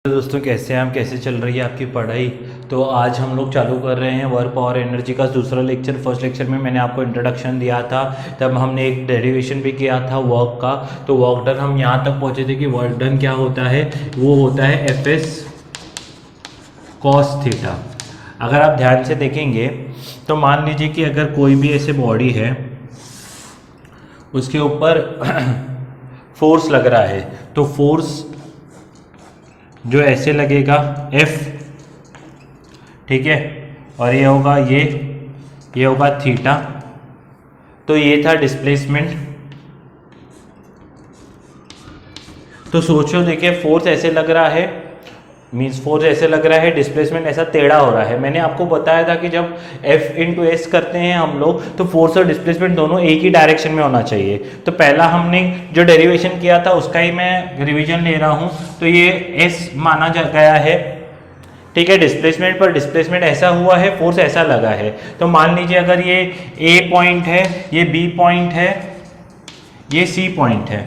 दोस्तों, कैसे हैं आप? कैसे चल रही है आपकी पढ़ाई? तो आज हम लोग चालू कर रहे हैं वर्क और एनर्जी का दूसरा लेक्चर। फर्स्ट लेक्चर में मैंने आपको इंट्रोडक्शन दिया था, तब हमने एक डेरिवेशन भी किया था वर्क का। तो वर्क डन हम यहाँ तक पहुँचे थे कि वर्क डन क्या होता है, वो होता है एफ एस कॉस थीटा। अगर आप ध्यान से देखेंगे तो मान लीजिए कि अगर कोई भी ऐसे बॉडी है, उसके ऊपर फोर्स लग रहा है, तो फोर्स जो ऐसे लगेगा F, ठीक है, और ये होगा ये होगा थीटा। तो ये था डिस्प्लेसमेंट। तो सोचो, देखिए फोर्स ऐसे लग रहा है, मीन्स फोर्स ऐसे लग रहा है, डिस्प्लेसमेंट ऐसा टेढ़ा हो रहा है। मैंने आपको बताया था कि जब F इंटू एस करते हैं हम लोग, तो फोर्स और डिस्प्लेसमेंट दोनों एक ही डायरेक्शन में होना चाहिए। तो पहला हमने जो डेरिवेशन किया था उसका ही मैं रिवीजन ले रहा हूँ। तो ये S माना गया है, ठीक है, डिस्प्लेसमेंट पर डिस्प्लेसमेंट ऐसा हुआ है, फोर्स ऐसा लगा है। तो मान लीजिए अगर ये A पॉइंट है, ये B पॉइंट है, ये C पॉइंट है,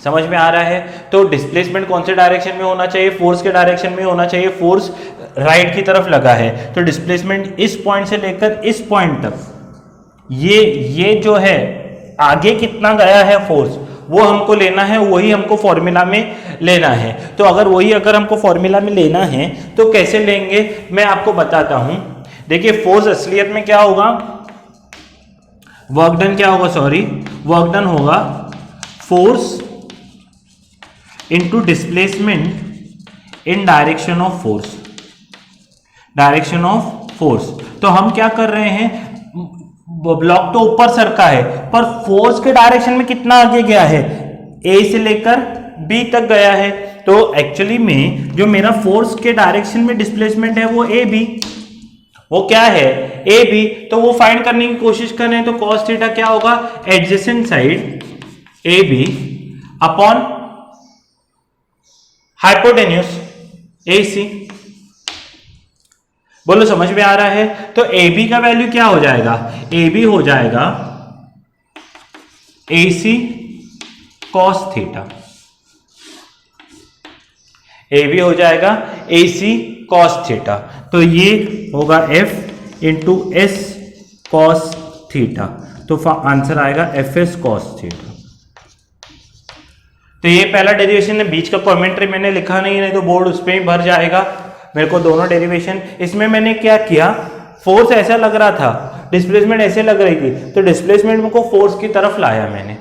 समझ में आ रहा है? तो डिस्प्लेसमेंट कौन से डायरेक्शन में होना चाहिए? फोर्स के डायरेक्शन में होना चाहिए। फोर्स राइट की तरफ लगा है, तो डिस्प्लेसमेंट इस पॉइंट से लेकर इस पॉइंट तक, ये जो है आगे कितना गया है फोर्स, वो हमको लेना है, वही हमको फॉर्मूला में लेना है। तो अगर हमको फॉर्मूला में लेना है तो कैसे लेंगे, मैं आपको बताता हूं। देखिए फोर्स असलियत में क्या होगा, वर्क डन क्या होगा, वर्क डन होगा force into displacement in direction of force. तो हम क्या कर रहे हैं, ब्लॉक तो ऊपर सरका है, पर फोर्स के डायरेक्शन में कितना आगे गया है, ए से लेकर बी तक गया है। तो एक्चुअली में जो मेरा फोर्स के डायरेक्शन में डिस्प्लेसमेंट है वो ए बी, वो क्या है, ए बी। तो वो फाइंड करने की कोशिश कर रहे हैं। तो cos थीटा क्या होगा, adjacent side A B upon hypotenuse A C. बोलो समझ में आ रहा है? तो ए बी का वैल्यू क्या हो जाएगा, ए बी हो जाएगा ए सी कॉस थीटा, ए बी हो जाएगा ए सी कॉस थीटा। तो ये होगा F into S cos theta. तो आंसर आएगा एफ एस कॉस थीटा। तो ये पहला डेरिवेशन है, बीच का कमेंट्री मैंने लिखा नहीं तो बोर्ड उस पर ही भर जाएगा। मेरे को दोनों डेरिवेशन, इसमें मैंने क्या किया, फोर्स ऐसा लग रहा था, डिस्प्लेसमेंट ऐसे लग रही थी, तो डिस्प्लेसमेंट को फोर्स की तरफ लाया मैंने।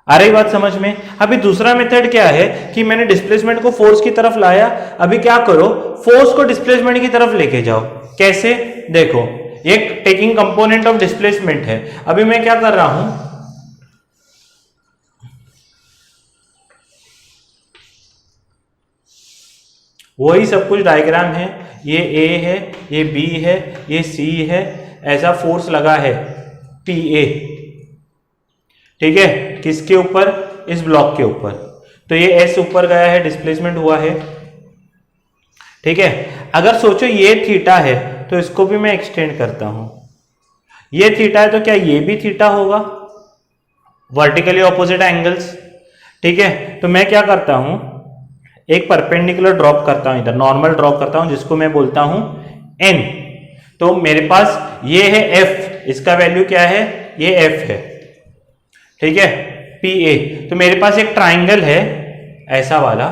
आ रही बात समझ में? अभी दूसरा मेथड क्या है कि मैंने डिस्प्लेसमेंट को फोर्स की तरफ लाया। अभी क्या करो, फोर्स को डिस्प्लेसमेंट की तरफ लेके जाओ। कैसे? देखो, एक टेकिंग कंपोनेंट ऑफ डिस्प्लेसमेंट है। अभी मैं क्या कर रहा हूं, वही सब कुछ डायग्राम है, ये ए है, ये बी है, ये सी है, ऐसा फोर्स लगा है पी ए, ठीक है, किसके ऊपर, इस ब्लॉक के ऊपर। तो ये एस ऊपर गया है, डिस्प्लेसमेंट हुआ है, ठीक है। अगर सोचो ये थीटा है, तो इसको भी मैं एक्सटेंड करता हूं। ये थीटा है तो क्या ये भी थीटा होगा, वर्टिकली ऑपोजिट एंगल्स, ठीक है। तो मैं क्या करता हूं, एक परपेंडिकुलर ड्रॉप करता हूं, इधर नॉर्मल ड्रॉप करता हूं, जिसको मैं बोलता हूं एन। तो मेरे पास ये है एफ, इसका वैल्यू क्या है, ये एफ है, ठीक है, पी ए। तो मेरे पास एक ट्राइंगल है ऐसा वाला,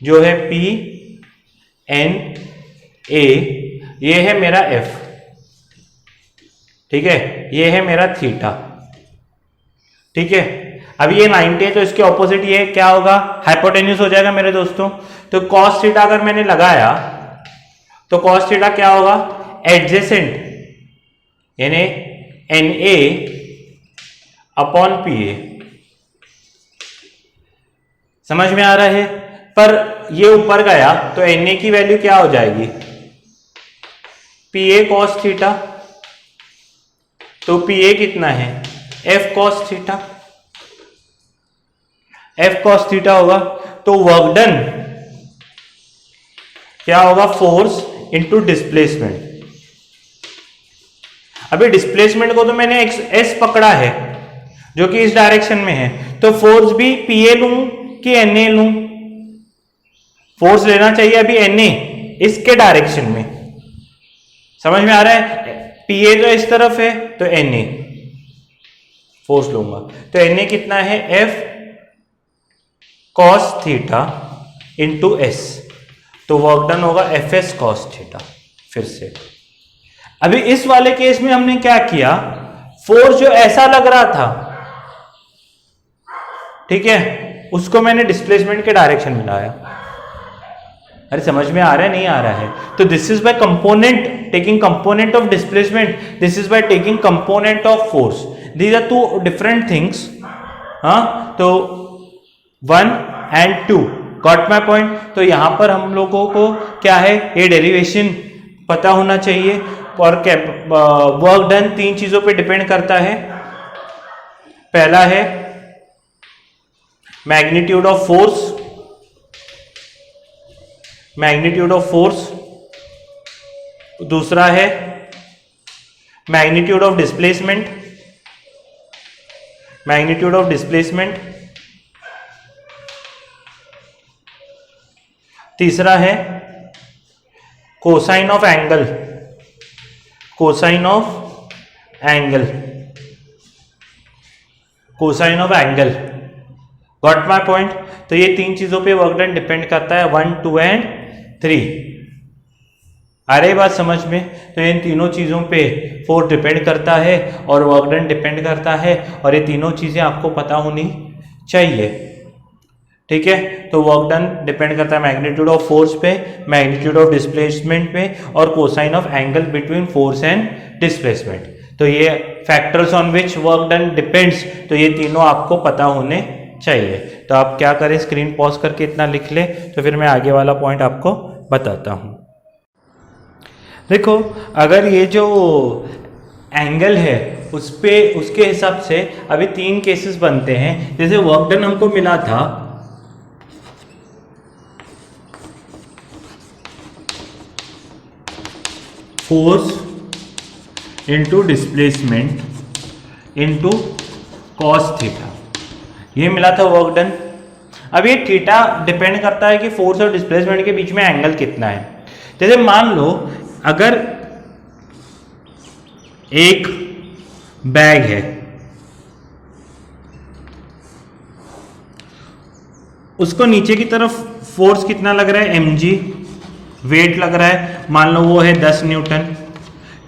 जो है पी एन ए, ये है मेरा एफ, ठीक है, ये है मेरा थीटा, ठीक है। अब ये 90 है, तो इसके ऑपोजिट ये क्या होगा, हाइपोटेन्यूस हो जाएगा मेरे दोस्तों। तो cos थीटा अगर मैंने लगाया, तो cos थीटा क्या होगा, एडजेसेंट यानी N A upon P A. समझ में आ रहा है? पर ये ऊपर गया तो एन ए की वैल्यू क्या हो जाएगी, पी ए कॉस थीटा। तो पी ए कितना है, F cos theta, F cos theta होगा। तो वर्क डन क्या होगा, फोर्स इंटू डिस्प्लेसमेंट। अभी डिस्प्लेसमेंट को तो मैंने एस पकड़ा है, जो कि इस डायरेक्शन में है, तो फोर्स भी पीए लूं कि एनए लूं? फोर्स लेना चाहिए अभी एनए इसके डायरेक्शन में, समझ में आ रहा है? पीए तो इस तरफ है तो एनए फोर्स लूंगा, तो एनए कितना है? F cos theta into S, तो वर्क डन होगा एफ एस कॉस थीटा। फिर से अभी इस वाले केस में हमने क्या किया, फोर्स जो ऐसा लग रहा था, ठीक है, उसको मैंने डिस्प्लेसमेंट के डायरेक्शन में लाया। अरे समझ में आ रहा है नहीं आ रहा है? तो this is by component, taking component of displacement, this is by taking component of force, these are two different things. हाँ, तो 1 and 2, गॉट माय पॉइंट? तो यहां पर हम लोगों को क्या है, ये डेरिवेशन पता होना चाहिए। और वर्क डन 3 चीजों पे डिपेंड करता है। पहला है magnitude of force, magnitude of force, दूसरा है magnitude of displacement, magnitude of displacement, तीसरा है cosine of angle, cosine of angle, cosine of angle, got my point? तो ये 3 चीजों पे वर्क डन डिपेंड करता है, 1, 2 एंड 3। आ रही बात समझ में? तो इन तीनों चीजों पे फोर्स डिपेंड करता है और वर्क डन डिपेंड करता है, और ये तीनों चीजें आपको पता होनी चाहिए, ठीक है? तो वर्क डन डिपेंड करता है मैग्नीट्यूड ऑफ फोर्स पे, मैग्नीट्यूड ऑफ डिस्प्लेसमेंट पे, और cosine of angle between force and displacement. तो ये factors on which work done depends, तो ये तीनों आपको पता होने चाहिए। तो आप क्या करें, स्क्रीन पॉज करके इतना लिख ले, तो फिर मैं आगे वाला पॉइंट आपको बताता हूं। देखो, अगर ये जो एंगल है उस पे, उसके हिसाब से अभी 3 केसेस बनते हैं। जैसे वर्क डन हमको मिला था force into displacement into cos theta, ये मिला था वर्क डन। अब ये थीटा डिपेंड करता है कि फोर्स और डिस्प्लेसमेंट के बीच में एंगल कितना है। जैसे मान लो अगर एक बैग है, उसको नीचे की तरफ फोर्स कितना लग रहा है, mg, वेट लग रहा है, मान लो वो है 10 न्यूटन।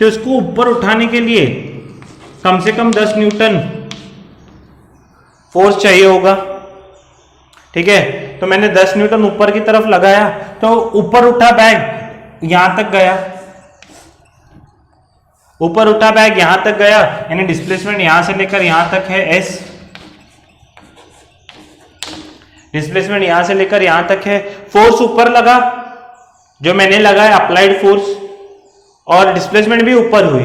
तो उसको ऊपर उठाने के लिए कम से कम 10 न्यूटन फोर्स चाहिए होगा, ठीक है? तो मैंने 10 न्यूटन ऊपर की तरफ लगाया, तो ऊपर उठा बैग यहां तक गया, ऊपर उठा बैग यहां तक गया, यानी डिस्प्लेसमेंट यहां से लेकर यहां तक है s, डिस्प्लेसमेंट यहां से लेकर यहां तक है। फोर्स ऊपर लगा जो मैंने लगाया, अप्लाइड फोर्स, और डिस्प्लेसमेंट भी ऊपर हुई।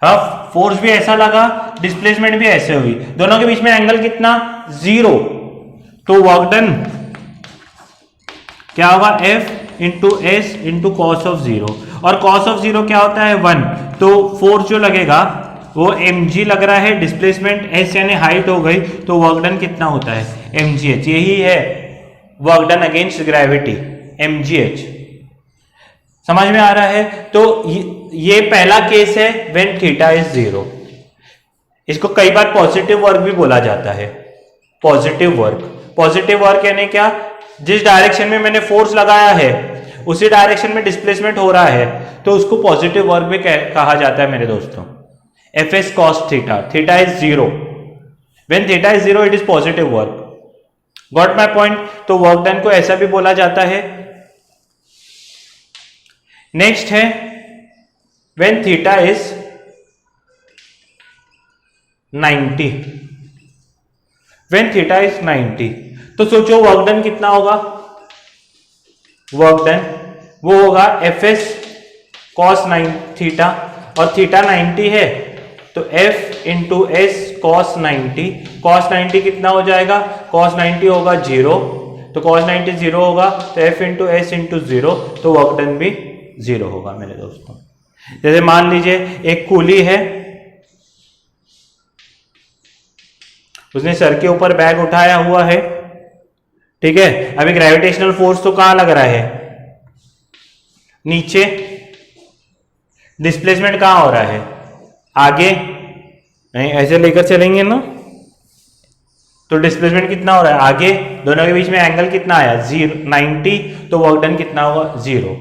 अब फोर्स भी ऐसा लगा, डिस्प्लेसमेंट भी ऐसे हुई, दोनों के बीच में एंगल कितना, 0। तो वर्क डन क्या होगा, F into S into cos of 0, और कॉस ऑफ 0 क्या होता है, 1। तो फोर्स जो लगेगा वो mg लग रहा है, डिस्प्लेसमेंट s यानी हाइट हो गई, तो वर्क डन कितना होता है, mgh। यही है work done against gravity, mgh। समझ में आ रहा है? तो ये पहला केस है व्हेन थीटा इज 0। इसको कई बार पॉजिटिव वर्क भी बोला जाता है, पॉजिटिव वर्क। पॉजिटिव वर्क यानी क्या, जिस डायरेक्शन में मैंने फोर्स लगाया है उसी डायरेक्शन में डिस्प्लेसमेंट हो रहा है, तो उसको पॉजिटिव वर्क भी कहा जाता है मेरे दोस्तों। F S cos theta, theta is 0, when theta is 0 it is positive work, got my point? तो वर्क डन को ऐसा भी बोला जाता है। नेक्स्ट है when theta is 90, when theta is 90, तो सोचो वर्क डन कितना होगा, वर्क डन वो होगा एफ एस कॉस 9 थीटा, और थीटा 90 है तो F into S cos 90, cos 90 कितना हो जाएगा, कॉस 90 होगा 0, तो कॉस 90 0 होगा, तो एफ इंटू एस इंटू 0, तो वर्क डन भी 0 होगा मेरे दोस्तों। जैसे मान लीजिए एक कूली है, उसने सर के ऊपर बैग उठाया हुआ है, ठीक है। अभी ग्रेविटेशनल फोर्स तो कहां लग रहा है, नीचे। डिस्प्लेसमेंट कहां हो रहा है, आगे। नहीं, ऐसे लेकर चलेंगे ना तो डिस्प्लेसमेंट कितना हो रहा है, आगे। दोनों के बीच में एंगल कितना आया, 90, तो वर्क डन कितना होगा, 0।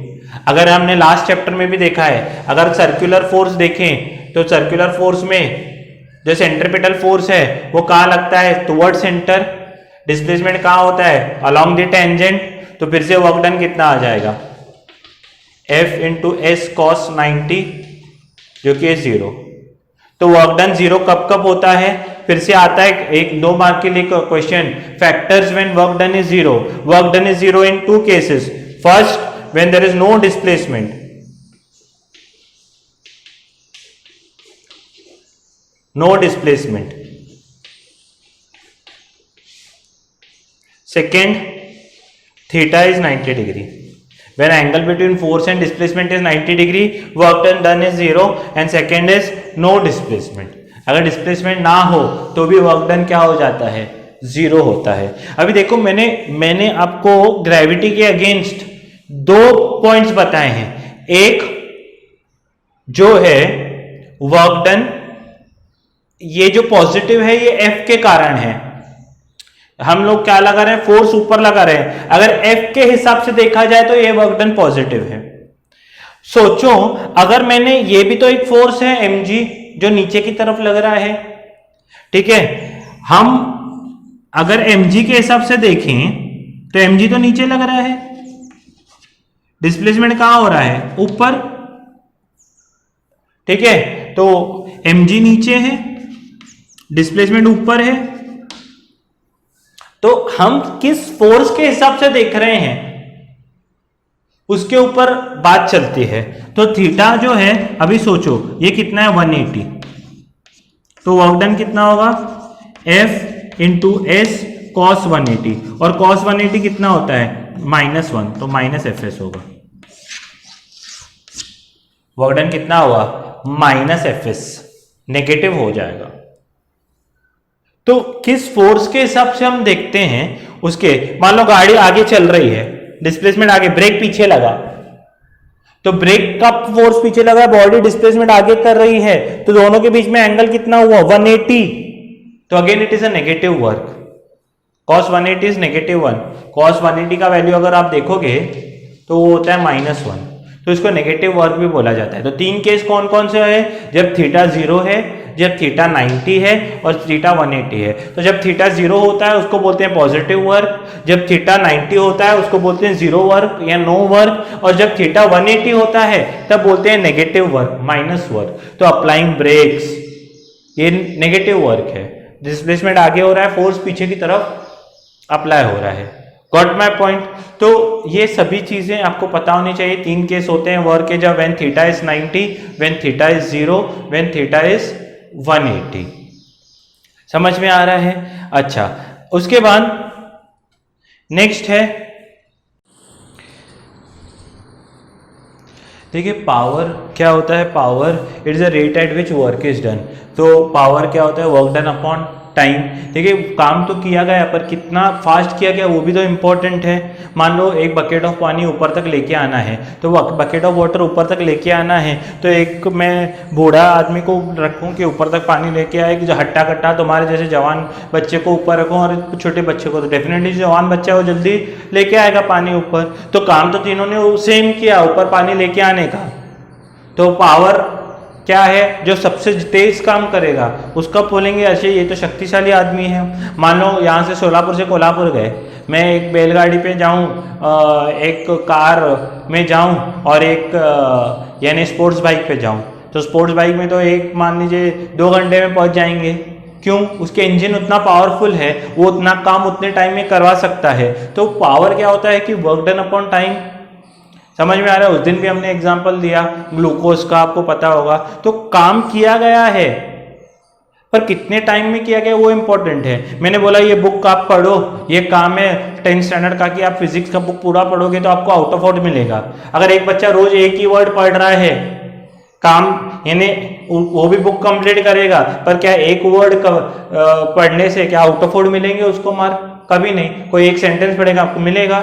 अगर हमने लास्ट चैप्टर में भी देखा है, अगर सर्कुलर फोर्स देखें तो सर्कुलर फोर्स में जो सेंट्रीपिटल फोर्स है वो कहां लगता है, टुवर्ड सेंटर। डिस्प्लेसमेंट कहां होता है, अलोंग द टेंजेंट। तो फिर से वर्क डन कितना आ जाएगा, F इंटू एस कॉस 90, जो कि 0। तो वर्क डन 0 कब कब होता है, फिर से आता है एक 2 मार्क के लिए question, factors when work done is 0। Work done is 0 in 2 cases. First, when there is no displacement, no displacement. Second, theta is 90 degree. When angle between force and displacement is 90 degree, work done is 0, and second is no displacement. अगर displacement ना हो तो भी work done क्या हो जाता है, 0 होता है। अभी देखो मैंने आपको ग्रेविटी के अगेंस्ट 2 पॉइंट्स बताए हैं। एक जो है वर्क डन, ये जो पॉजिटिव है ये F के कारण है। हम लोग क्या लगा रहे हैं, फोर्स ऊपर लगा रहे हैं। अगर F के हिसाब से देखा जाए तो ये वर्क डन पॉजिटिव है। सोचो अगर मैंने, ये भी तो एक फोर्स है mg जो नीचे की तरफ लग रहा है, ठीक है। हम अगर mg के हिसाब से देखें तो mg तो नीचे लग रहा है, डिस्प्लेसमेंट कहां हो रहा है, ऊपर, ठीक है। तो mg नीचे है, डिस्प्लेसमेंट ऊपर है। तो हम किस फोर्स के हिसाब से देख रहे हैं उसके ऊपर बात चलती है। तो थीटा जो है, अभी सोचो ये कितना है, 180। तो वर्क डन कितना होगा, F इंटू एस कॉस 180, और कॉस 180 कितना होता है, -1, तो -Fs होगा। वर्क डन कितना होगा, -Fs, नेगेटिव हो जाएगा। तो किस फोर्स के हिसाब से हम देखते हैं उसके, मान लो गाड़ी आगे चल रही है, डिस्प्लेसमेंट आगे, ब्रेक पीछे लगा, तो ब्रेक का फोर्स पीछे लगा, बॉडी डिस्प्लेसमेंट आगे कर रही है, तो दोनों के बीच में एंगल कितना हुआ, 180। तो again it is a negative work, cos 180 is -1। cos 180 का वैल्यू अगर आप देखोगे तो वो होता है -1, तो इसको नेगेटिव वर्क भी बोला जाता है। तो 3 केस कौन कौन से है, जब थीटा 0 है, जब थीटा 90 है और थीटा 180 है। तो जब थीटा 0 होता है उसको बोलते हैं पॉजिटिव वर्क, जब थीटा 90 होता है उसको बोलते हैं 0 वर्क या नो वर्क, और जब थीटा 180 होता है तब बोलते हैं नेगेटिव वर्क, माइनस वर्क। तो अप्लाइंग ब्रेक्स, ये नेगेटिव वर्क है, डिस्प्लेसमेंट आगे हो रहा है, फोर्स पीछे की तरफ अप्लाई हो रहा है। Got my point. तो ये सभी चीजें आपको पता होनी चाहिए। 3 केस होते हैं वर्क के, जब when theta is 90, when theta is 0, when theta is 180। समझ में आ रहा है? अच्छा, उसके बाद नेक्स्ट है, देखिए पावर क्या होता है। Power it is a rate at which work is done. तो पावर क्या होता है, वर्क डन अपॉन टाइम। देखिए काम तो किया गया पर कितना फास्ट किया गया वो भी तो इम्पोर्टेंट है। मान लो एक बकेट ऑफ पानी ऊपर तक लेके आना है, तो बकेट ऑफ वाटर ऊपर तक लेके आना है, तो एक मैं बूढ़ा आदमी को रखूं कि ऊपर तक पानी लेके आए, कि जो हट्टा कट्टा तुम्हारे जैसे जवान बच्चे को ऊपर रखूं, और छोटे बच्चे को तो डेफिनेटली जवान बच्चा वो जल्दी लेके आएगा पानी ऊपर। तो काम तो तीनों ने सेम किया, ऊपर पानी लेके आने का। तो पावर क्या है, जो सबसे तेज काम करेगा उसका बोलेंगे अच्छे ये तो शक्तिशाली आदमी है। मान लो यहाँ से सोलापुर से कोल्हापुर गए, मैं एक बैलगाड़ी पे जाऊँ, एक कार में जाऊँ, और एक यानी स्पोर्ट्स बाइक पे जाऊँ, तो स्पोर्ट्स बाइक में तो एक मान लीजिए 2 घंटे में पहुँच जाएंगे। क्यों? उसके इंजन उतना पावरफुल है, वो उतना काम उतने टाइम में करवा सकता है। तो पावर क्या होता है कि वर्क डन अपॉन टाइम। समझ में आ रहा है? उस दिन भी हमने एग्जांपल दिया ग्लूकोज का, आपको पता होगा। तो काम किया गया है पर कितने टाइम में किया गया वो इंपॉर्टेंट है। मैंने बोला ये बुक आप पढ़ो, ये काम है 10th स्टैंडर्ड का कि आप फिजिक्स का बुक पूरा पढ़ोगे तो आपको आउट ऑफ आउट मिलेगा। अगर एक बच्चा रोज एक ही वर्ड पढ़ रहा है काम, यानी वो भी बुक कंप्लीट करेगा, पर क्या एक वर्ड पढ़ने से क्या आउट ऑफ वर्ड मिलेंगे उसको मार्क? कभी नहीं। कोई एक सेंटेंस पढ़ेगा आपको मिलेगा।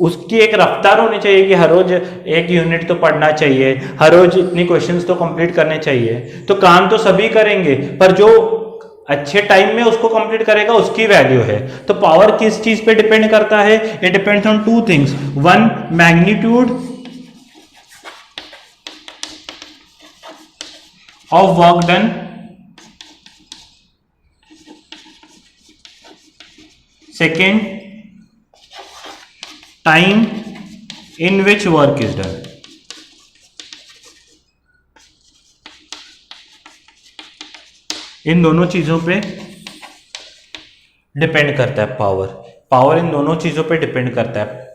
उसकी एक रफ्तार होनी चाहिए कि हर रोज एक यूनिट तो पढ़ना चाहिए, हर रोज इतनी क्वेश्चंस तो कंप्लीट करने चाहिए। तो काम तो सभी करेंगे, पर जो अच्छे टाइम में उसको कंप्लीट करेगा उसकी वैल्यू है। तो पावर किस चीज पे डिपेंड करता है? It depends on two things, one magnitude of work done, second time in which work is done। इन दोनों चीजों पे डिपेंड करता है पावर। पावर इन दोनों चीजों पे डिपेंड करता है।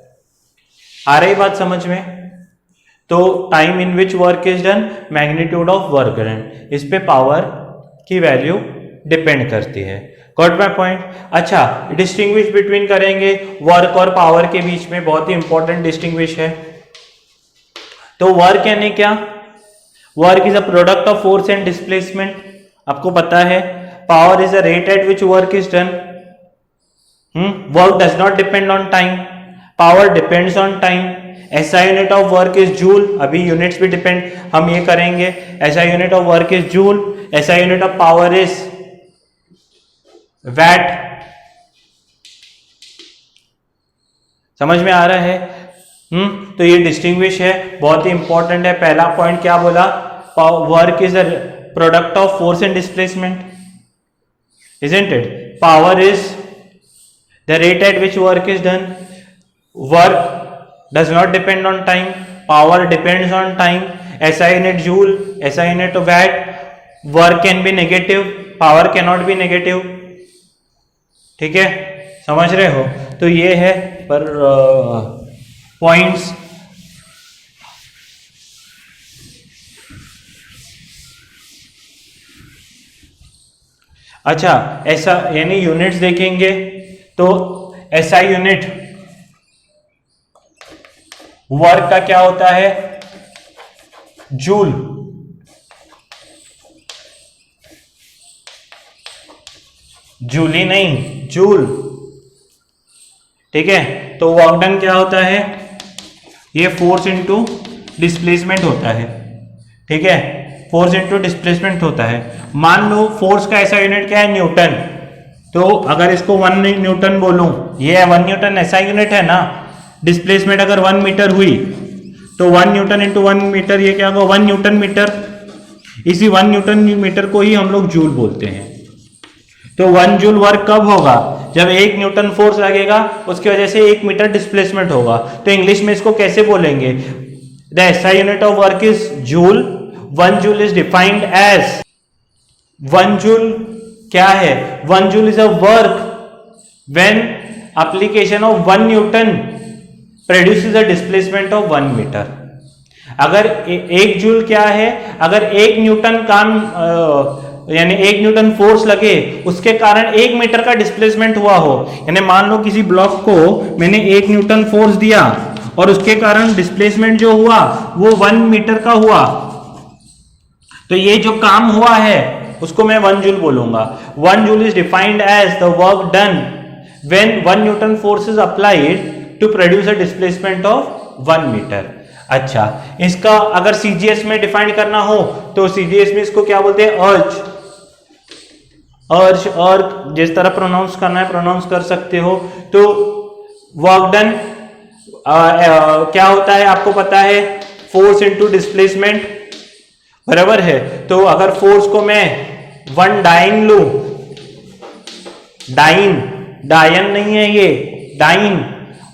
आ रही बात समझ में? तो time in which work is done, magnitude of work done, इस पे पावर की वैल्यू डिपेंड करती है। Got my point? अच्छा, डिस्टिंग्विश बिटवीन करेंगे वर्क और पावर के बीच में, बहुत ही इंपॉर्टेंट डिस्टिंग्विश है। तो वर्क यानी क्या? Work is a product of force and displacement, आपको पता है। Power is the rate at which work is done. Work does not depend on time, power depends on time. SI unit of work is joule, अभी units भी depend हम ये करेंगे। SI unit of work is joule, SI unit of power is watt. समझ में आ रहा है? तो ये डिस्टिंग्विश है, बहुत ही इंपॉर्टेंट है। पहला पॉइंट क्या बोला? Work is the product of force and displacement, isn't it? Power is the rate at which work is done. Work does not depend on time, power depends on time. SI unit joule, SI unit watt. Work can be negative, power cannot be negative. ठीक है, समझ रहे हो? तो ये है पर points. अच्छा, ऐसा यानी यूनिट्स देखेंगे तो SI यूनिट वर्क का क्या होता है? जूल। जूली नहीं, जूल। ठीक है, तो वर्क डन क्या होता है? ये फोर्स इनटू डिस्प्लेसमेंट होता है। ठीक है, फोर्स इनटू डिस्प्लेसमेंट होता है। मान लो फोर्स का ऐसा यूनिट क्या है? न्यूटन। तो अगर इसको 1 न्यूटन बोलूं, ये 1 न्यूटन ऐसा यूनिट है ना। डिस्प्लेसमेंट अगर 1 मीटर हुई तो 1 न्यूटन इंटू 1 मीटर, ये क्या होगा? 1 न्यूटन मीटर। इसी 1 न्यूटन मीटर को ही हम लोग जूल बोलते हैं। तो 1 जूल वर्क कब होगा? जब 1 न्यूटन फोर्स लगेगा, उसकी वजह से 1 मीटर डिस्प्लेसमेंट होगा। तो इंग्लिश में इसको कैसे बोलेंगे? The SI unit of work is joule. 1 joule is defined as, 1 joule क्या है? 1 joule is a work when application of 1 newton produces a displacement of 1 metre. अगर 1 जूल क्या है? अगर 1 न्यूटन काम यानी 1 न्यूटन फोर्स लगे, उसके कारण 1 मीटर का डिस्प्लेसमेंट हुआ हो, यानी मान लो किसी ब्लॉक को मैंने 1 न्यूटन फोर्स दिया और उसके कारण डिस्प्लेसमेंट जो हुआ वो 1 मीटर का हुआ, तो ये जो काम हुआ है उसको मैं 1 जूल बोलूंगा। 1 joule is defined as the work done when 1 newton force is applied to produce a displacement of 1 metre. अच्छा, इसका अगर CGS में डिफाइन करना हो तो CGS में इसको क्या बोलते हैं? अर्ज। अर्ज, अर्क, जिस तरह प्रोनाउंस करना है प्रोनाउंस कर सकते हो। तो वर्क डन क्या होता है आपको पता है? फोर्स इनटू डिस्प्लेसमेंट, बराबर है। तो अगर फोर्स को मैं 1 डाइन लू, डाइन, डायन नहीं है ये, डाइन,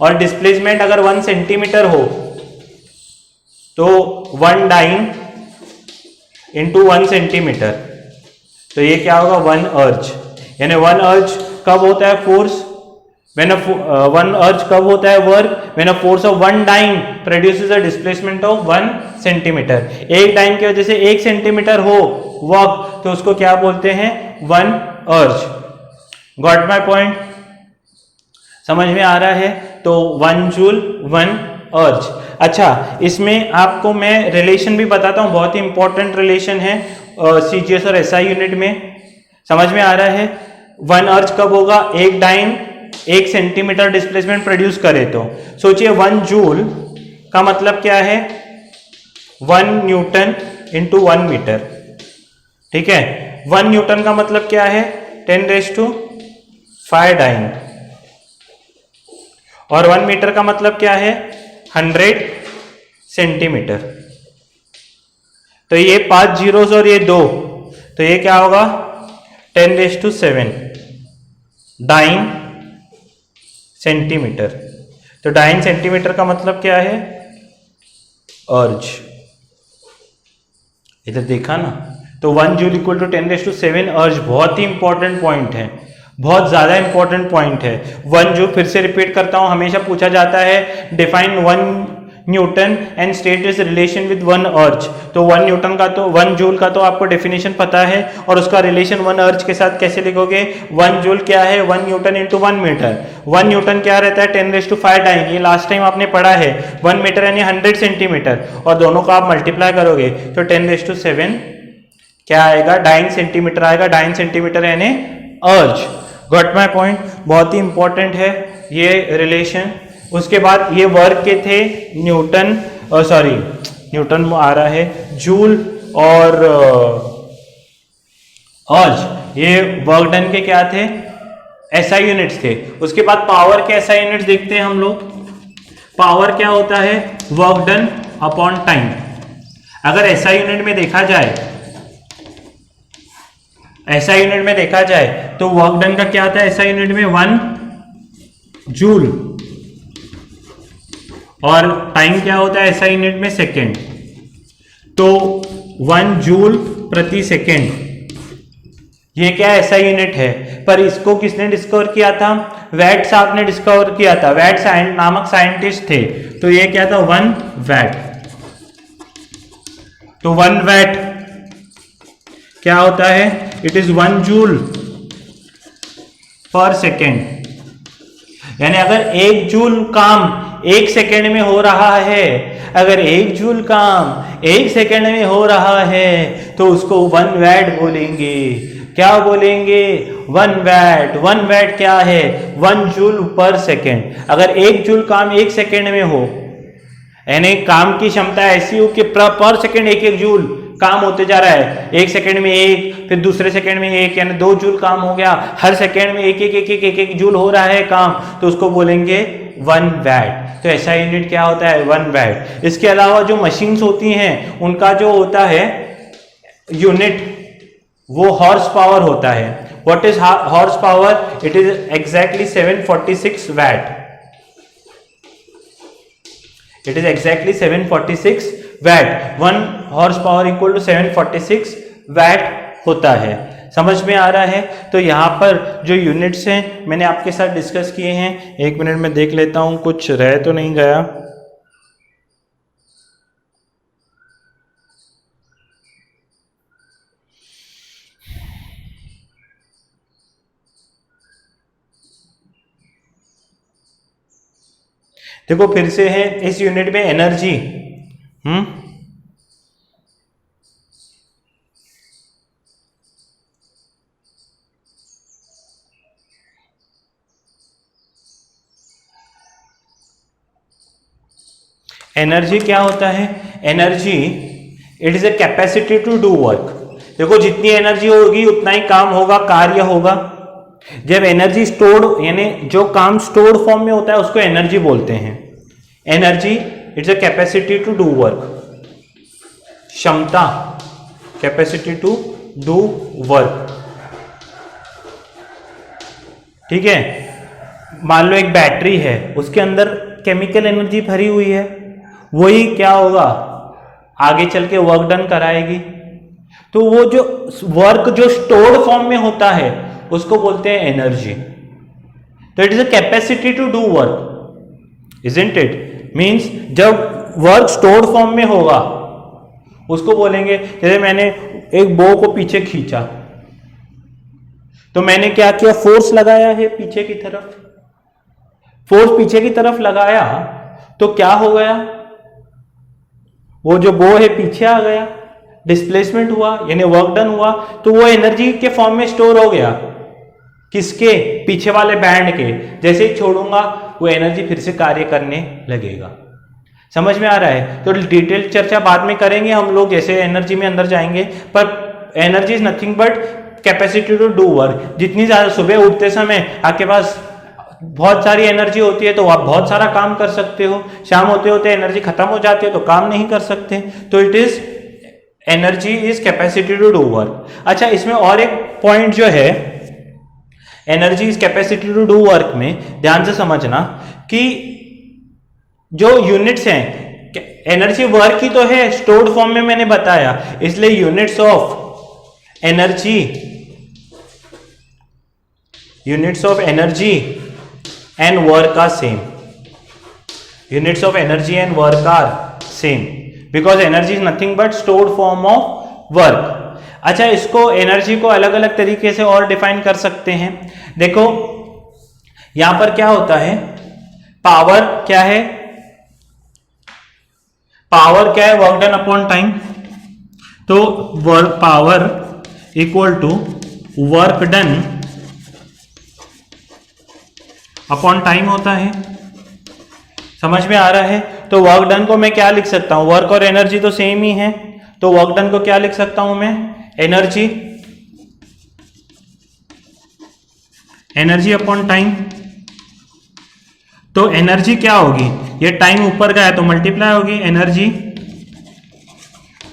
और डिस्प्लेसमेंट अगर 1 सेंटीमीटर हो तो 1 डाइन इंटू 1 सेंटीमीटर, तो ये क्या होगा? 1 अर्ज। यानी 1 अर्ज कब होता है? फोर्स व्हेन 1 अर्ज कब होता है? Work when a force of 1 dyne produces a displacement of 1 centimetre. 1 dyne की वजह से 1 सेंटीमीटर हो वर्क, तो उसको क्या बोलते हैं? 1 अर्ज। Got my point? समझ में आ रहा है? तो 1 जूल 1 अर्ज। अच्छा, इसमें आपको मैं रिलेशन भी बताता हूं, बहुत ही इंपॉर्टेंट रिलेशन है सीजीएस और एसआई यूनिट में। समझ में आ रहा है? 1 अर्ज कब होगा? एक डाइन 1 सेंटीमीटर डिस्प्लेसमेंट प्रोड्यूस करे तो। सोचिए 1 जूल का मतलब क्या है? 1 न्यूटन इंटू 1 मीटर। ठीक है, 1 न्यूटन का मतलब क्या है? 10⁵ डाइन। और 1 मीटर का मतलब क्या है? 100 सेंटीमीटर। तो ये 5 जीरोस और ये 2, तो ये क्या होगा? 10⁷ डाइन सेंटीमीटर। तो डाइन सेंटीमीटर का मतलब क्या है? अर्ज। इधर देखा ना? तो 1 जूल इक्वल टू 10⁷ अर्ज। बहुत ही इंपॉर्टेंट पॉइंट है, बहुत ज्यादा इंपॉर्टेंट पॉइंट है। 1 जूल, फिर से रिपीट करता हूं, हमेशा पूछा जाता है define 1 Newton and state is relation with 1 अर्ज। तो 1 न्यूटन का तो 1 जूल का तो आपको डेफिनेशन पता है, और उसका रिलेशन 1 अर्ज के साथ कैसे लिखोगे? 1 जूल क्या है? 1 न्यूटन इंटू 1 मीटर। 1 न्यूटन क्या रहता है? 10⁵ डाइन। ये लास्ट टाइम आपने पढ़ा है। 1 मीटर यानी 100 सेंटीमीटर, और दोनों को आप मल्टीप्लाई करोगे तो 10⁷ क्या आएगा? डाइन सेंटीमीटर आएगा। डाइन सेंटीमीटर यानी अर्ज। Got my point? बहुत ही इंपॉर्टेंट है ये रिलेशन। उसके बाद ये वर्क के थे न्यूटन, सॉरी न्यूटन आ रहा है, जूल और अर्ज। ये वर्क डन के क्या थे? एसआई यूनिट्स थे। उसके बाद पावर के एसआई यूनिट्स देखते हैं हम लोग। पावर क्या होता है? Work done upon time. अगर एसआई यूनिट में देखा जाए, एसआई यूनिट में देखा जाए तो वर्क डन का क्या आता है एसआई यूनिट में? 1 जूल। और टाइम क्या होता है एसआई यूनिट में? सेकेंड। तो 1 जूल प्रति सेकेंड, ये क्या एसआई यूनिट है? पर इसको किसने डिस्कवर किया था? वैट साहब ने डिस्कवर किया था। वैट नामक साइंटिस्ट थे। तो ये क्या था? 1 वैट। तो 1 वैट क्या होता है? इट इज 1 जूल पर सेकेंड। यानी अगर 1 जूल काम 1 सेकेंड में हो रहा है, अगर 1 जूल काम 1 सेकेंड में हो रहा है, तो उसको 1 वैट बोलेंगे। क्या बोलेंगे? 1 वैट। 1 वैट क्या है? 1 जूल पर सेकेंड। अगर 1 जूल काम 1 सेकेंड में हो, यानी काम की क्षमता ऐसी हो कि पर सेकेंड 1 जूल काम होते जा रहा है। 1 सेकेंड में 1, फिर दूसरे सेकेंड में 1, यानी 2 जूल काम हो गया। हर सेकेंड में 1 जूल हो रहा है काम, तो उसको बोलेंगे 1 वैट। तो ऐसा यूनिट क्या होता है? 1 वैट। इसके अलावा जो मशीन्स होती हैं उनका जो होता है यूनिट, वो हॉर्स पावर होता है। What is horse power? It is exactly 746 watt. It is exactly 746 watt. 1 horse power equal to 746 watt होता है। समझ में आ रहा है? तो यहाँ पर जो यूनिट्स हैं मैंने आपके साथ डिस्कस किए हैं। 1 मिनट में देख लेता हूँ कुछ रह तो नहीं गया। देखो फिर से है इस यूनिट में एनर्जी। एनर्जी क्या होता है? Energy it is a capacity to do work. देखो जितनी एनर्जी होगी उतना ही काम होगा, कार्य होगा। जब एनर्जी स्टोर्ड, यानी जो काम स्टोर्ड फॉर्म में होता है उसको एनर्जी बोलते हैं। Energy it's a capacity to do work. क्षमता, कैपेसिटी टू डू वर्क। ठीक है, मान लो एक बैटरी है, उसके अंदर केमिकल एनर्जी भरी हुई है, वही क्या होगा? आगे चल के वर्क डन कराएगी। तो वो जो वर्क जो स्टोर्ड फॉर्म में होता है उसको बोलते हैं एनर्जी। तो it is a capacity to do work, isn't it? Means जब वर्क स्टोर्ड फॉर्म में होगा उसको बोलेंगे। जैसे मैंने एक बो को पीछे खींचा, तो मैंने क्या किया? फोर्स लगाया है पीछे की तरफ। फोर्स पीछे की तरफ लगाया तो क्या हो गया, वो जो बो है पीछे आ गया, डिस्प्लेसमेंट हुआ यानी वर्क डन हुआ, तो वो एनर्जी के फॉर्म में स्टोर हो गया, किसके, पीछे वाले बैंड के। जैसे ही छोड़ूंगा वो एनर्जी फिर से कार्य करने लगेगा। समझ में आ रहा है? तो डिटेल चर्चा बाद में करेंगे हम लोग, जैसे एनर्जी में अंदर जाएंगे। पर energy is nothing but capacity to do work. जितनी ज्यादा सुबह उठते समय आपके पास बहुत सारी एनर्जी होती है तो आप बहुत सारा काम कर सकते हो, शाम होते होते एनर्जी खत्म हो जाती है तो काम नहीं कर सकते। तो it is energy is capacity to do work. अच्छा, इसमें और एक पॉइंट जो है energy is capacity to do work में ध्यान से समझना कि जो यूनिट्स हैं, एनर्जी वर्क की तो है, स्टोर्ड फॉर्म में मैंने बताया, इसलिए units of energy and work are same. Units of energy and work are same because energy is nothing but stored form of work. अच्छा, इसको एनर्जी को अलग अलग तरीके से और डिफाइन कर सकते हैं। देखो यहां पर क्या होता है, पावर क्या है, पावर क्या है, वर्क डन अपॉन टाइम। तो work power equal to work done upon time होता है। समझ में आ रहा है? तो वर्क डन को मैं क्या लिख सकता हूं, वर्क और एनर्जी तो सेम ही है, तो वर्क डन को क्या लिख सकता हूं मैं, एनर्जी अपॉन टाइम। तो एनर्जी क्या होगी, ये टाइम ऊपर का है तो मल्टीप्लाई होगी, एनर्जी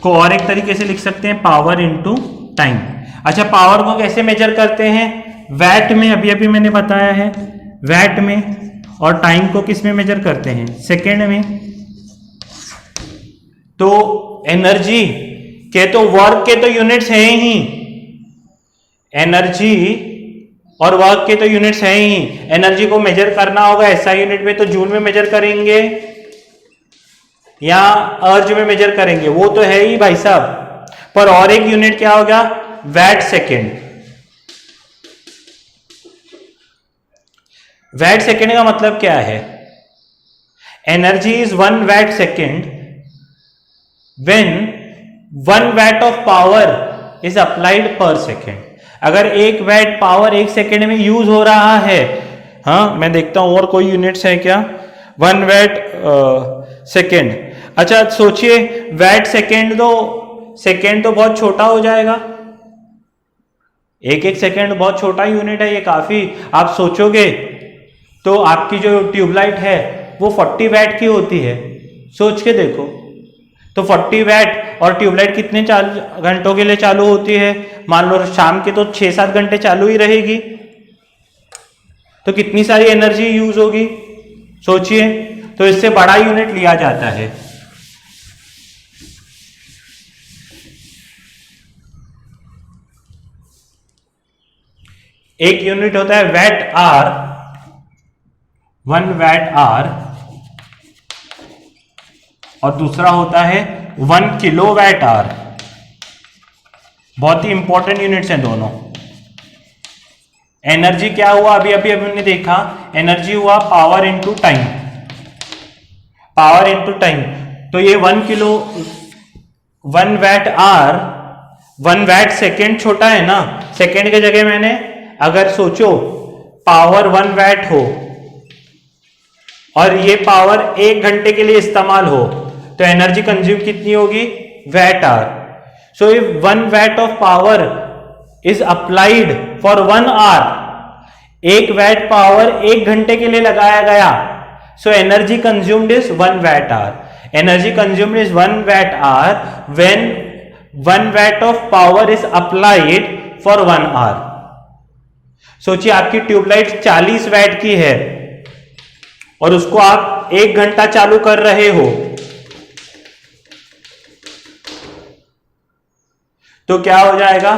को और एक तरीके से लिख सकते हैं पावर इनटू टाइम। अच्छा, पावर को कैसे मेजर करते हैं, वैट में, अभी अभी मैंने बताया है वैट में, और टाइम को किस में मेजर करते हैं, सेकेंड में। तो एनर्जी के तो वर्क के तो यूनिट्स हैं ही, एनर्जी और वर्क के तो यूनिट्स हैं ही। एनर्जी को मेजर करना होगा एसआई यूनिट में तो जूल में मेजर करेंगे या अर्ज में मेजर करेंगे, वो तो है ही भाई साहब। पर और एक यूनिट क्या होगा, वैट सेकेंड। वैट सेकेंड का मतलब क्या है, energy is 1 watt second when 1 watt of power is applied per second. अगर 1 वैट पावर 1 सेकेंड में यूज हो रहा है, हाँ मैं देखता हूं और कोई यूनिट्स है क्या, 1 वैट सेकेंड। अच्छा सोचिए, वैट सेकेंड तो बहुत छोटा हो जाएगा, एक सेकेंड बहुत छोटा यूनिट है, ये काफी आप सोचोगे तो आपकी जो ट्यूबलाइट है वो 40 वैट की होती है, सोच के देखो। तो 40 वैट और ट्यूबलाइट कितने घंटों के लिए चालू होती है, मान लो शाम के तो 6-7 घंटे चालू ही रहेगी, तो कितनी सारी एनर्जी यूज होगी सोचिए। तो इससे बड़ा यूनिट लिया जाता है। एक यूनिट होता है वैट आर, 1 वैट आर, और दूसरा होता है 1 किलो वैट आर। बहुत ही इंपॉर्टेंट यूनिट्स हैं दोनों। एनर्जी क्या हुआ, अभी अभी हमने देखा, एनर्जी हुआ power into time, power into time. तो ये 1 वैट आर, 1 वैट सेकेंड छोटा है ना, सेकेंड के जगह मैंने अगर सोचो पावर 1 वैट हो और ये पावर 1 घंटे के लिए इस्तेमाल हो, तो एनर्जी कंज्यूम कितनी होगी, watt hour. So if 1 watt of power is applied for 1 hour, 1 watt power 1 घंटे के लिए लगाया गया, so energy consumed is 1 watt hour. Energy consumed is 1 watt hour when 1 watt of power is applied for 1 hour. सोचिए आपकी tubelight 40 VAT की है और उसको आप 1 घंटा चालू कर रहे हो, तो क्या हो जाएगा,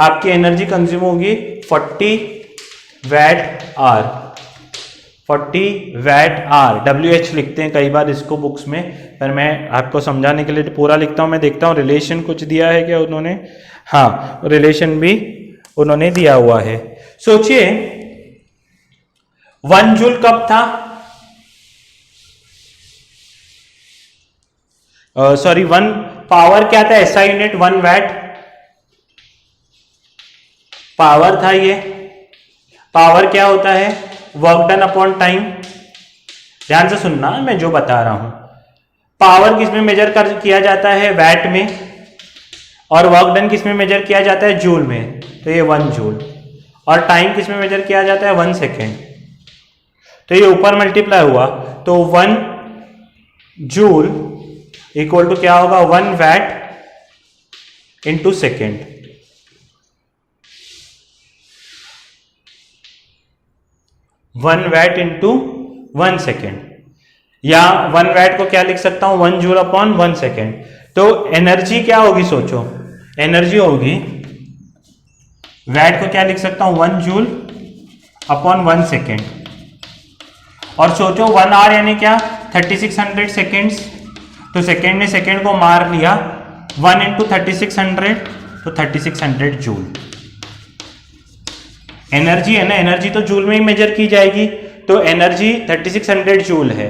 आपकी एनर्जी कंज्यूम होगी 40 watt hour, 40 watt hour. WH लिखते हैं कई बार इसको बुक्स में, पर मैं आपको समझाने के लिए पूरा लिखता हूं। मैं देखता हूं रिलेशन कुछ दिया है क्या उन्होंने, हाँ रिलेशन भी उन्होंने दिया हुआ है। सोचिए 1 जूल कब था, सॉरी वन पावर क्या था, ऐसा यूनिट 1 वैट पावर था ये। पावर क्या होता है, वर्क डन अपॉन टाइम। ध्यान से सुनना मैं जो बता रहा हूं। पावर किस में मेजर किया जाता है, वैट में, और वर्क डन किस में मेजर किया जाता है, जूल में, तो ये 1 जूल। और टाइम किस में मेजर किया जाता है, 1 सेकेंड। तो ये ऊपर मल्टीप्लाई हुआ तो 1 जूल इक्वल टू क्या होगा, 1 watt into second. One watt into 1 second, या 1 वैट को क्या लिख सकता हूं, 1 जूल अपॉन 1 सेकेंड। तो एनर्जी क्या होगी, सोचो एनर्जी होगी, वैट को क्या लिख सकता हूं, 1 जूल अपॉन 1 सेकेंड। और सोचो 1 आवर यानी क्या, 3600 सेकेंड्स। तो सेकेंड ने सेकेंड को मार लिया, 1 इंटू 3600 तो 3600 जूल। एनर्जी है ना, एनर्जी तो जूल में ही मेजर की जाएगी, तो एनर्जी 3600 जूल है।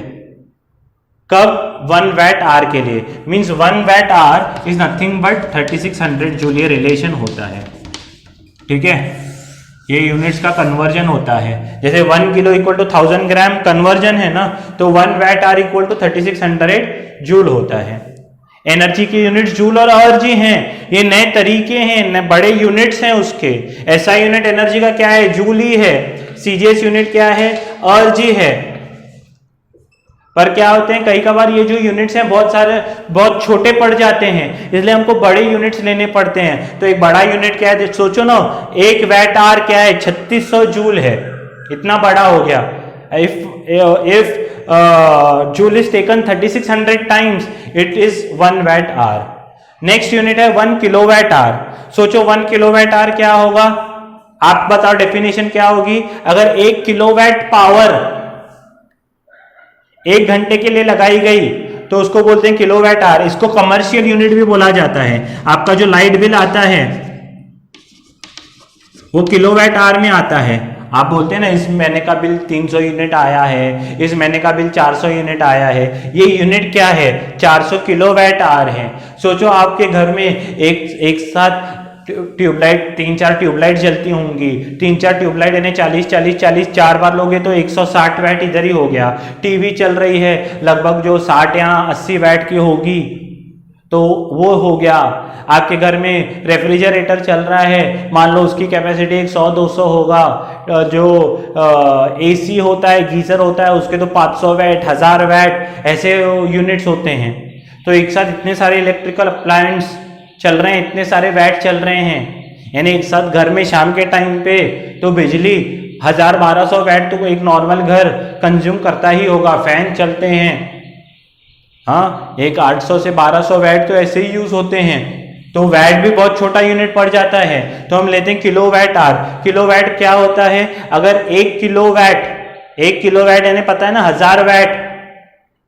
कब, 1 वैट आर के लिए, means 1 watt hour is nothing but 3600 joule. ये रिलेशन होता है, ठीक है, ये यूनिट्स का कन्वर्जन होता है। जैसे 1 kilo equal to 1000 gram conversion है ना, तो 1 watt hour equal to 3600 joule होता है। एनर्जी की यूनिट्स जूल और अर्जी हैं, ये नए तरीके हैं, नए बड़े यूनिट्स हैं उसके। एसआई यूनिट एनर्जी का क्या है, जूल ही है। सीजीएस यूनिट क्या है, अर्जी है। पर क्या होते हैं, कई बार ये जो यूनिट्स हैं बहुत छोटे पड़ जाते हैं, इसलिए हमको बड़े यूनिट्स लेने पड़ते हैं। तो एक बड़ा यूनिट क्या है, सोचो ना, 1 वैट आवर क्या है, 3600 जूल है, इतना बड़ा हो गया। If joule is taken 3600 times, it is 1 watt our. Next unit है 1 किलोवाट आवर। सोचो 1 किलोवाट आवर क्या होगा, आप बताओ डेफिनेशन क्या होगी। अगर 1 किलोवाट पावर 1 घंटे के लिए लगाई गई तो उसको बोलते हैं किलोवाट आवर। इसको कमर्शियल यूनिट भी बोला जाता है। आपका जो लाइट बिल आता है वो किलोवाट आवर में आता है। आप बोलते हैं ना, इस महीने का बिल 300 यूनिट आया है, इस महीने का बिल 400 यूनिट आया है। ये यूनिट क्या है, 400 किलोवाट आवर है। सोचो आपके घर में एक साथ ट्यूबलाइट 3-4 ट्यूबलाइट जलती होंगी, 3-4 ट्यूबलाइट यानी 40 4 बार लोगे तो 160 वैट इधर ही हो गया। टीवी चल रही है लगभग जो 60 या 80 वैट की होगी, तो वो हो गया। आपके घर में रेफ्रिजरेटर चल रहा है, मान लो उसकी कैपेसिटी 100-200 होगा। जो एसी होता है, गीजर होता है, उसके तो 500 वैट 1000 वैट ऐसे यूनिट्स होते हैं। तो एक साथ इतने सारे इलेक्ट्रिकल अप्लायंस चल रहे हैं, इतने सारे वैट चल रहे हैं, यानी एक साथ घर में शाम के टाइम पे तो बिजली 1000-1200 वैट तो एक नॉर्मल घर कंज्यूम करता ही होगा। फैन चलते हैं, हाँ, एक 800 से 1200 वैट तो ऐसे ही यूज होते हैं। तो वैट भी बहुत छोटा यूनिट पड़ जाता है, तो हम लेते हैं किलोवाट आवर। किलोवाट क्या होता है, अगर 1 किलोवाट यानी पता है ना 1000 वैट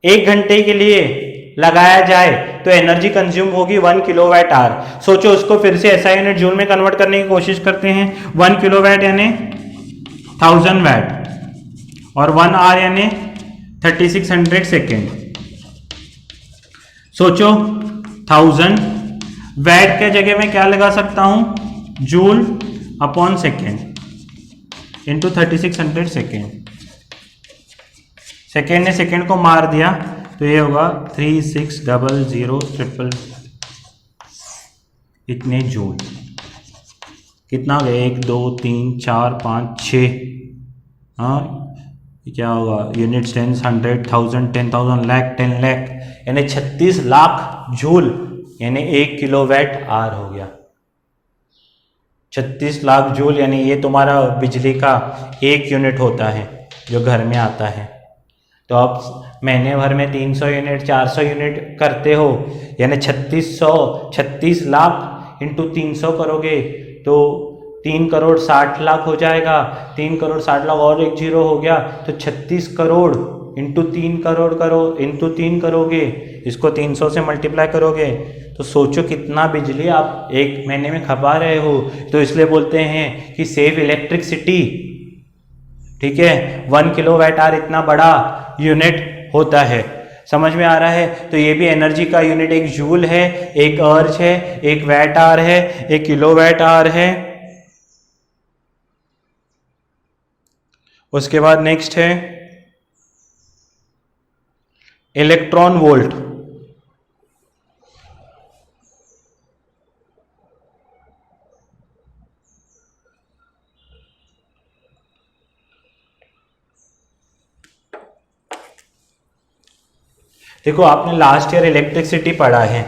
1 घंटे के लिए लगाया जाए तो एनर्जी कंज्यूम होगी 1 किलोवाट आवर। सोचो उसको फिर से ऐसा यूनिट जूल में कन्वर्ट करने की कोशिश करते हैं। 1 किलोवाट यानी 1000 वैट और 1 आवर यानी 3600 सेकेंड। सोचो 1000 वैट के जगह में क्या लगा सकता हूं, joule upon second into 3600 second. Second ने सेकेंड को मार दिया तो ये होगा 3600 इतने जूल। कितना हो गया, 1 2 3 4 5 6, हाँ क्या होगा, यूनिट्स 10 100 1000 10,000 लाख 10 लाख यानी 36 लाख जूल यानी 1 किलोवाट आवर हो गया। 36 लाख जूल यानी ये तुम्हारा बिजली का 1 यूनिट होता है जो घर में आता है। तो आप महीने भर में 300 यूनिट 400 यूनिट करते हो, यानी 36 लाख इंटू 300 करोगे तो 3 करोड़ 60 लाख हो जाएगा। 3 करोड़ 60 लाख और एक जीरो हो गया, तो 36 करोड़ इंटू 3 करोड़ करो, इंटू 3 करोगे, इसको 300 से मल्टीप्लाई करोगे तो सोचो कितना बिजली आप एक महीने में खपा रहे हो। तो इसलिए बोलते हैं कि सेव इलेक्ट्रिसिटी, ठीक है। 1 किलोवाट आवर इतना बड़ा यूनिट होता है। समझ में आ रहा है? तो ये भी एनर्जी का यूनिट एक जूल है, एक अर्च है, एक वैट आवर है, एक किलोवाट आवर है। उसके बाद नेक्स्ट है इलेक्ट्रॉन वोल्ट। देखो आपने लास्ट ईयर इलेक्ट्रिसिटी पढ़ा है,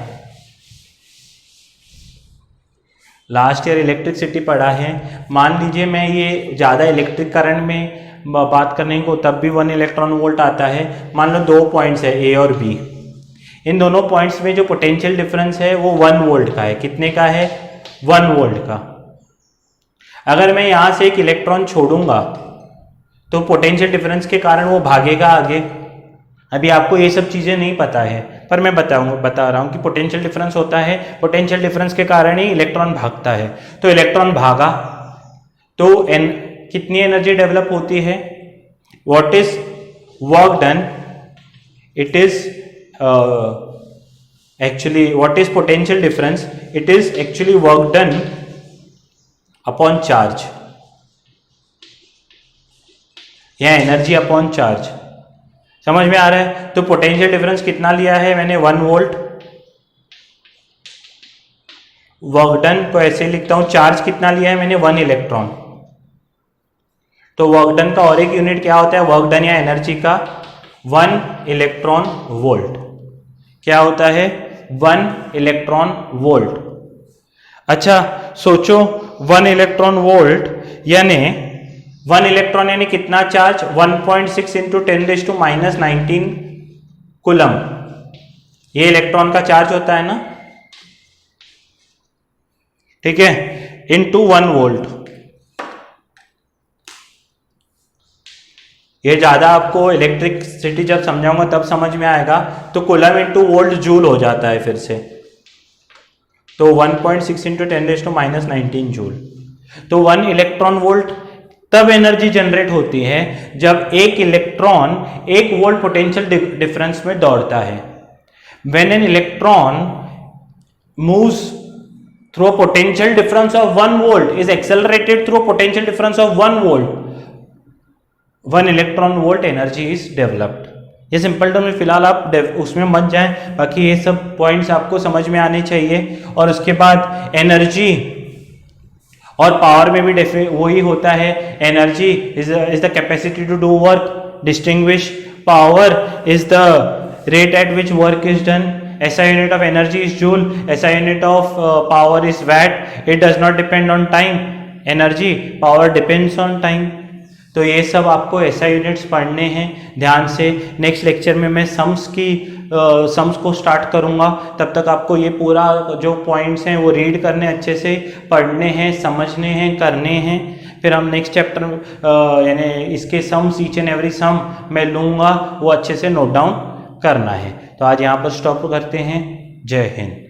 लास्ट ईयर इलेक्ट्रिसिटी पढ़ा है। मान लीजिए मैं ये ज़्यादा इलेक्ट्रिक करंट में बात करने को, तब भी 1 इलेक्ट्रॉन वोल्ट आता है। मान लो 2 पॉइंट्स है ए और बी, इन दोनों पॉइंट्स में जो पोटेंशियल डिफरेंस है वो 1 वोल्ट का है। कितने का है? 1 वोल्ट का। अगर मैं यहाँ से एक इलेक्ट्रॉन छोड़ूंगा तो पोटेंशियल डिफरेंस के कारण वो भागेगा आगे। अभी आपको ये सब चीज़ें नहीं पता है, पर मैं बता रहा हूँ कि पोटेंशियल डिफरेंस होता है, पोटेंशियल डिफरेंस के कारण ही इलेक्ट्रॉन भागता है। तो इलेक्ट्रॉन भागा तो कितनी एनर्जी डेवलप होती है? What is work done? It is actually what is potential difference? It is actually work done upon charge, या एनर्जी अपॉन चार्ज। समझ में आ रहा है? तो पोटेंशियल डिफरेंस कितना लिया है मैंने? 1 वोल्ट। वर्क डन को ऐसे लिखता हूं, चार्ज कितना लिया है मैंने? 1 इलेक्ट्रॉन। तो वर्क डन का और एक यूनिट क्या होता है? वर्क डन या एनर्जी का 1 इलेक्ट्रॉन वोल्ट। क्या होता है? 1 इलेक्ट्रॉन वोल्ट। अच्छा सोचो, 1 इलेक्ट्रॉन वोल्ट यानी 1 इलेक्ट्रॉन यानी कितना चार्ज? 1.6 into 10⁻⁻19 coulomb. ये इलेक्ट्रॉन का चार्ज होता है ना, ठीक है, इंटू 1 वोल्ट। ये ज्यादा आपको इलेक्ट्रिसिटी जब समझाऊंगा तब समझ में आएगा। तो कूलम इंटू वोल्ट जूल हो जाता है फिर से। तो 1.6 इंटू 10⁻⁻19 जूल। तो 1 इलेक्ट्रॉन वोल्ट तब एनर्जी जनरेट होती है जब एक इलेक्ट्रॉन 1 वोल्ट पोटेंशियल डिफरेंस में दौड़ता है। When an electron moves through a potential difference of 1 volt is accelerated through a potential difference of 1 volt, 1 electron volt energy is developed. ये simple term में फिलहाल आप उसमें मत जाएं, बाकी ये सब पॉइंट्स आपको समझ में आने चाहिए। और उसके बाद एनर्जी और पावर में भी वही होता है। Energy is the capacity to do work, distinguish. Power is the rate at which work is done. SI unit of energy is joule, SI unit of power is watt. It does not depend on time, energy power depends on time. तो ये सब आपको SI units पढ़ने हैं ध्यान से। Next lecture में मैं सम्स को स्टार्ट करूंगा, तब तक आपको ये पूरा जो पॉइंट्स हैं वो रीड करने, अच्छे से पढ़ने हैं, समझने हैं, करने हैं। फिर हम नेक्स्ट चैप्टर यानी इसके sums, each and every sum मैं लूँगा, वो अच्छे से नोट डाउन करना है। तो आज यहाँ पर स्टॉप करते हैं। जय हिंद।